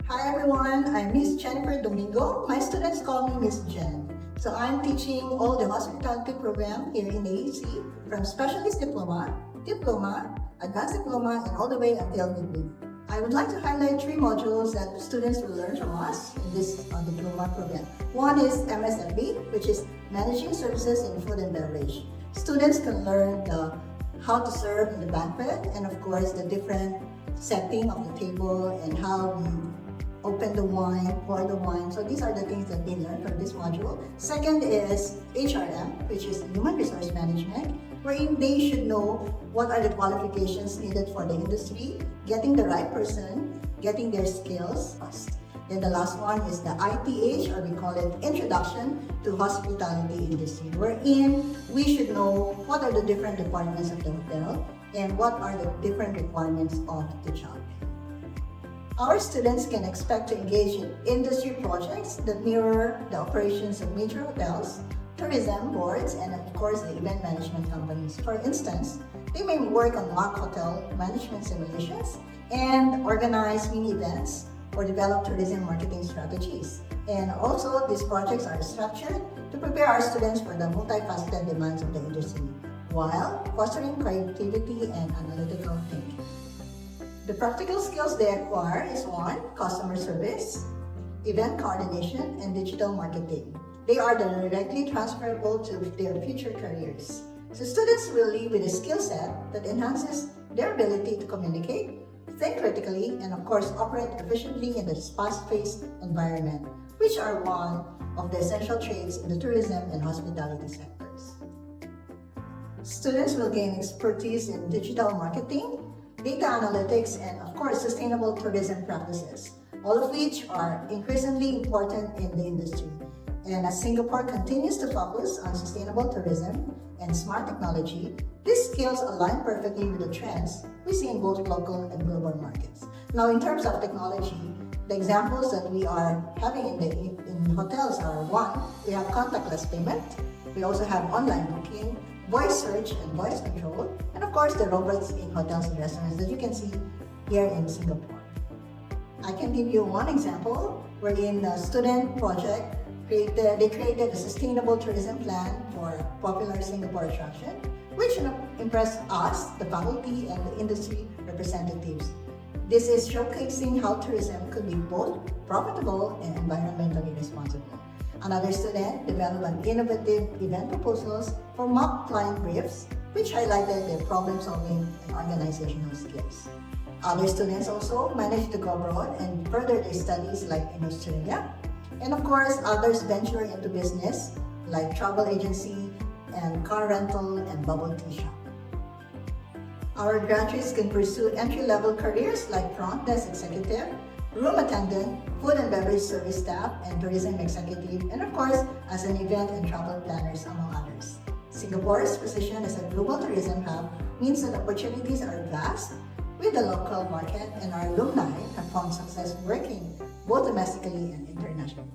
Hi everyone, I'm Miss Jennifer Domingo. My students call me Miss Jen. So I'm teaching all the hospitality program here in AAC from Specialist Diploma, Diploma, Advanced Diploma, and all the way until midweek. I would like to highlight 3 modules that students will learn from us in this Diploma program. One is MSMB, which is Managing Services in Food and Beverage. Students can learn how to serve in the banquet and of course the different setting of the table and how we open the wine, pour the wine. So these are the things that they learn from this module. Second is HRM, which is Human Resource Management, wherein they should know what are the qualifications needed for the industry, getting the right person, getting their skills first. Then the last one is the ITH, or we call it Introduction to Hospitality Industry, wherein we should know what are the different requirements of the hotel and what are the different requirements of the job. Our students can expect to engage in industry projects that mirror the operations of major hotels, tourism boards, and of course the event management companies. For instance, they may work on mock hotel management simulations and organize mini events or develop tourism marketing strategies. And also, these projects are structured to prepare our students for the multifaceted demands of the industry, while fostering creativity and analytical thinking. The practical skills they acquire is 1. Customer service, event coordination, and digital marketing. They are directly transferable to their future careers. So students will leave with a skill set that enhances their ability to communicate, think critically, and of course operate efficiently in this fast-paced environment, which are one of the essential traits in the tourism and hospitality sectors. Students will gain expertise in digital marketing, data analytics, and of course sustainable tourism practices, all of which are increasingly important in the industry. And as Singapore continues to focus on sustainable tourism and smart technology, these skills align perfectly with the trends we see in both local and global markets. Now, in terms of technology, the examples that we are having in hotels are 1, we have contactless payment, we also have online booking, voice search and voice control, and of course the robots in hotels and restaurants that you can see here in Singapore. I can give you one example wherein a student project they created a sustainable tourism plan for a popular Singapore attraction, which impressed us, the faculty, and the industry representatives. This is showcasing how tourism could be both profitable and environmentally responsible. Another student developed an innovative event proposals for mock client briefs, which highlighted their problem-solving and organizational skills. Other students also managed to go abroad and further their studies like in Australia. And of course, others venture into business like travel agency and car rental and bubble tea shop. Our graduates can pursue entry-level careers like front desk executive, room attendant, food and beverage service staff, and tourism executive, and of course, as an event and travel planners, among others. Singapore's position as a global tourism hub means that opportunities are vast with the local market, and our alumni have found success working both domestically and internationally.